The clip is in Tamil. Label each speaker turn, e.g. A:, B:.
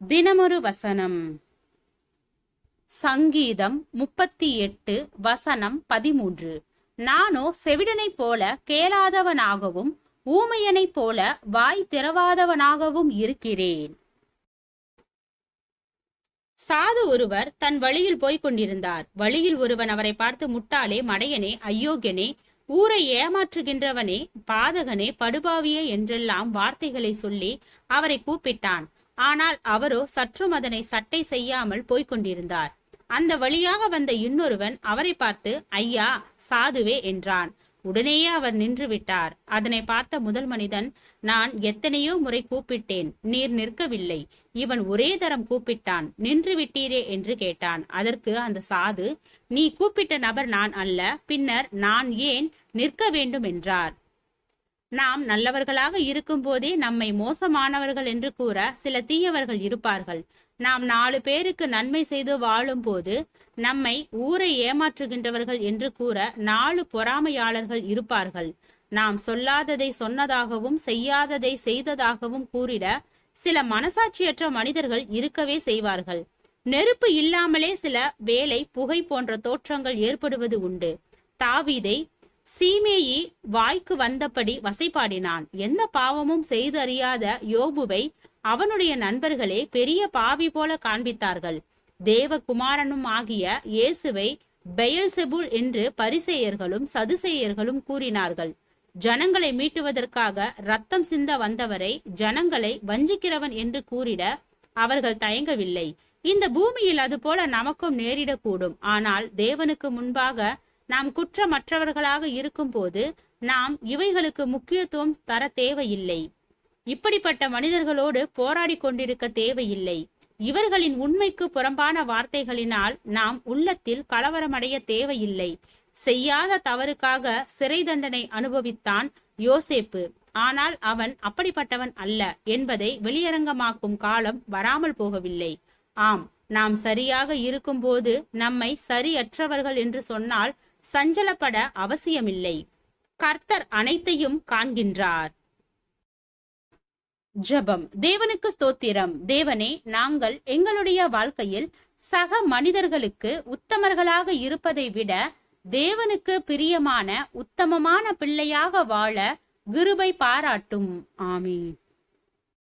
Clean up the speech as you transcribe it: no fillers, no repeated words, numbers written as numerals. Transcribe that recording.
A: தினமொரு வசனம். சங்கீதம் 38 வசனம் 13. நானோ செவிடனைப் போல கேளாதவனாகவும் ஊமையனைப் போல வாய் திறவாதவனாகவும் இருக்கிறேன். சாது ஒருவர் தன் வழியில் போய்க் கொண்டிருந்தார். வழியில் ஒருவன் அவரை பார்த்து, முட்டாளே, மடையனே, அயோக்கியனே, ஊரை ஏமாற்றுகின்றவனே, பாதகனே, படுபாவியே என்றெல்லாம் வார்த்தைகளை சொல்லி அவரை கூப்பிட்டான். ஆனால் அவரோ சற்றும் அதனை சட்டை செய்யாமல் போய்க் கொண்டிருந்தார். அந்த வழியாக வந்த இன்னொருவன் அவரை பார்த்து, ஐயா, சாதுவே என்றான். உடனேயே அவர் நின்று விட்டார். அதனை பார்த்த முதல் மனிதன், நான் எத்தனையோ முறை கூப்பிட்டேன், நீர் நிற்கவில்லை. இவன் ஒரே தரம் கூப்பிட்டான், நின்று விட்டீரே என்று கேட்டான். அதற்கு அந்த சாது, நீ கூப்பிட்ட நபர் நான் அல்ல, பின்னர் நான் ஏன் நிற்க வேண்டும் என்றார். நாம் நல்லவர்களாக இருக்கும் போதே நம்மை மோசமானவர்கள் என்று கூற சில தீயவர்கள் இருப்பார்கள். நாம் 4 பேருக்கு நன்மை செய்து வாழும் போது நம்மை ஊரை ஏமாற்றுகின்றவர்கள் என்று கூற 4 பொறாமையாளர்கள் இருப்பார்கள். நாம் சொல்லாததை சொன்னதாகவும் செய்யாததை செய்ததாகவும் கூறிட சில மனசாட்சியற்ற மனிதர்கள் இருக்கவே செய்வார்கள். நெருப்பு இல்லாமலே சில வேளை புகை போன்ற தோற்றங்கள் ஏற்படுவது உண்டு. தாவீதை சீமேயி வாய்க்கு வந்தபடி வசைபாடினான். எந்த பாவமும் செய்து அறியாத யோபுவை அவனுடைய நண்பர்களே பெரிய பாவி போல காண்பித்தார்கள். தேவகுமாரனும் ஆகிய இயேசுவை பெயல்செபூல் என்று பரிசேயர்களும் சதுசேயர்களும் கூறினார்கள். ஜனங்களை மீட்டுவதற்காக ரத்தம் சிந்த வந்தவரை ஜனங்களை வஞ்சிக்கிறவன் என்று கூறிட அவர்கள் தயங்கவில்லை. இந்த பூமியில் அது போல நமக்கும் நேரிடக்கூடும். ஆனால் தேவனுக்கு முன்பாக நாம் குற்றமற்றவர்களாக இருக்கும் போது நாம் இவைகளுக்கு முக்கியத்துவம் தர தேவையில்லை. இப்படிப்பட்ட மனிதர்களோடு போராடி கொண்டிருக்க தேவையில்லை. இவர்களின் உண்மைக்கு புறம்பான வார்த்தைகளினால் நாம் உள்ளத்தில் கலவரமடைய தேவையில்லை. செய்யாத தவறுக்காக சிறை தண்டனை அனுபவித்தான் யோசேப்பு. ஆனால் அவன் அப்படிப்பட்டவன் அல்ல என்பதை வெளியரங்கமாக்கும் காலம் வராமல் போகவில்லை. ஆம், நாம் சரியாக இருக்கும் போது நம்மை சரியற்றவர்கள் என்று சொன்னால் சஞ்சலப்பட அவசியமில்லை. கர்த்தர் அனைத்தையும் காண்கின்றார். ஜெபம். தேவனுக்கு ஸ்தோத்திரம். தேவனே, நாங்கள் எங்களுடைய வாழ்க்கையில் சக மனிதர்களுக்கு உத்தமர்களாக இருப்பதை விட தேவனுக்கு பிரியமான உத்தமமான பிள்ளையாக வாழ கிருபை பாராட்டும். ஆமென்.